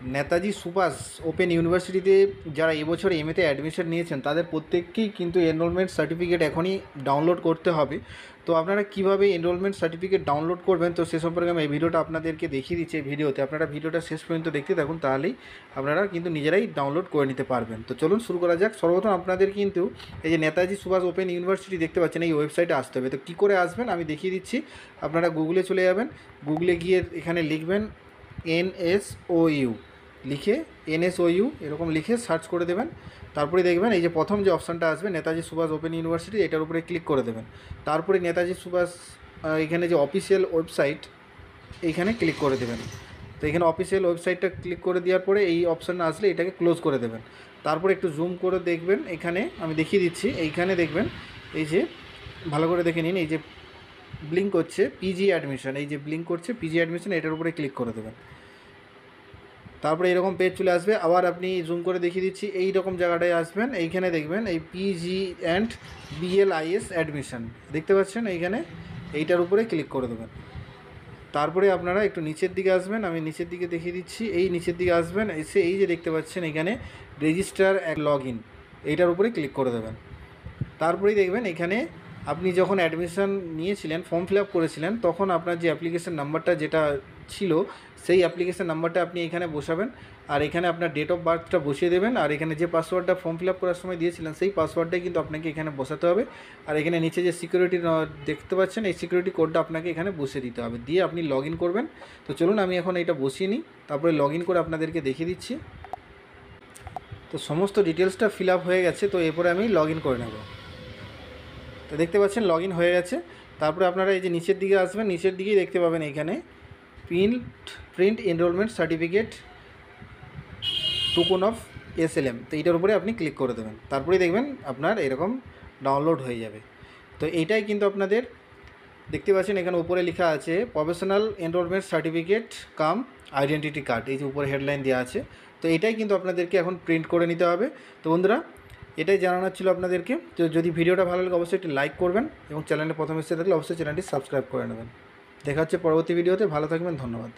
Netaji Subhash open ইউনিভার্সিটিতে যারা এবছর এমএতে অ্যাডমিশন নিয়েছেন তাদের প্রত্যেককেই কিন্তু এনরোলমেন্ট সার্টিফিকেট এখনই ডাউনলোড করতে হবে। তো আপনারা কীভাবে এনরোলমেন্ট সার্টিফিকেট ডাউনলোড করবেন তো সে সম্পর্কে আমি এই ভিডিওটা আপনাদেরকে দেখিয়ে দিচ্ছি। এই ভিডিওতে আপনারা ভিডিওটা শেষ পর্যন্ত দেখতে থাকুন, তাহলেই আপনারা কিন্তু নিজেরাই ডাউনলোড করে নিতে পারবেন। তো চলুন শুরু করা যাক। সর্বপ্রথম আপনাদের কিন্তু এই যে নেতাজি সুভাষ ওপেন ইউনিভার্সিটি দেখতে পাচ্ছেন, এই ওয়েবসাইটে আসতে হবে। তো কী করে আসবেন আমি দেখিয়ে দিচ্ছি। আপনারা গুগলে চলে যাবেন, গুগলে গিয়ে এখানে লিখবেন NSOU, লিখে NSOU এরকম লিখে সার্চ করে দেবেন। তারপরে দেখবেন এই যে প্রথম যে অপশানটা আসবে নেতাজি সুভাষ ওপেন ইউনিভার্সিটি, এটার উপরে ক্লিক করে দেবেন। তারপরে নেতাজি সুভাষ এখানে যে অফিসিয়াল ওয়েবসাইট এইখানে ক্লিক করে দেবেন। তো এখানে অফিসিয়াল ওয়েবসাইটটা ক্লিক করে দেওয়ার পরে এই অপশানটা আসলে এটাকে ক্লোজ করে দেবেন। তারপরে একটু জুম করে দেখবেন, এখানে আমি দেখিয়ে দিচ্ছি। এইখানে দেখবেন এই যে ভালো করে দেখে নিন, এই যে ব্লিঙ্ক করছে পিজি অ্যাডমিশন, এই যে ব্লিঙ্ক করছে পিজি অ্যাডমিশন, এটার উপরে ক্লিক করে দেবেন। তারপরে এরকম পেজ চলে আসবে। আবার আপনি জুম করে দেখিয়ে দিচ্ছি, এই রকম জায়গাটায় আসবেন। এইখানে দেখবেন এই পিজি অ্যান্ড BLIS অ্যাডমিশন দেখতে পাচ্ছেন, এইখানে এইটার উপরে ক্লিক করে দেবেন। তারপরে আপনারা একটু নিচের দিকে আসবেন, আমি নিচের দিকে দেখিয়ে দিচ্ছি। এই নিচের দিকে আসবেন, এসে এই যে দেখতে পাচ্ছেন এখানে রেজিস্টার অ্যান্ড লগ ইন, এইটার উপরে ক্লিক করে দেবেন। তারপরেই দেখবেন এখানে আপনি যখন অ্যাডমিশন নিয়েছিলেন, ফর্ম ফিল আপ করেছিলেন, তখন আপনার যে অ্যাপ্লিকেশন নাম্বারটা যেটা ছিল সেই অ্যাপ্লিকেশন নাম্বারটা আপনি এখানে বসাবেন। আর এখানে আপনার ডেট অফ বার্থটা বসিয়ে দেবেন। আর এখানে যে পাসওয়ার্ডটা ফর্ম ফিল আপ করার সময় দিয়েছিলেন সেই পাসওয়ার্ডটাই কিন্তু আপনাকে এখানে বসাতে হবে। আর এখানে নিচে যে সিকিউরিটি দেখতে পাচ্ছেন, এই সিকিউরিটি কোডটা আপনাকে এখানে বসিয়ে দিতে হবে, দিয়ে আপনি লগ ইন করবেন। তো চলুন আমি এখন এটা বসিয়ে নিই, তারপরে লগ ইন করে আপনাদেরকে দেখিয়ে দিচ্ছি। তো সমস্ত ডিটেলসটা ফিল আপ হয়ে গেছে, তো এরপরে আমি লগ ইন করে নেব। তো দেখতে পাচ্ছেন লগ ইন হয়ে গেছে। তারপরে আপনারা এই যে নিচের দিকে আসবেন, নিচের দিকেই দেখতে পাবেন এখানে print enrolment certificate token of SLM, তো এইটার উপরে আপনি ক্লিক করে দেবেন। তারপরেই দেখবেন আপনার এরকম ডাউনলোড হয়ে যাবে। তো এইটাই কিন্তু আপনাদের দেখতে পাচ্ছেন এখানে উপরে লেখা আছে প্রফেশনাল এনরোলমেন্ট সার্টিফিকেট কাম আইডেন্টিটি কার্ড, এই যে উপরে হেডলাইন দেওয়া আছে। তো এটাই কিন্তু আপনাদেরকে এখন প্রিন্ট করে নিতে হবে। তো বন্ধুরা, এটাই জানানোর ছিল আপনাদেরকে। তো যদি ভিডিওটা ভালো লাগে অবশ্যই একটি লাইক করবেন এবং চ্যানেলে প্রথম এসে থাকলে অবশ্যই চ্যানেলটি সাবস্ক্রাইব করে নেবেন। দেখা হচ্ছে পরবর্তী ভিডিওতে। ভালো থাকবেন, ধন্যবাদ।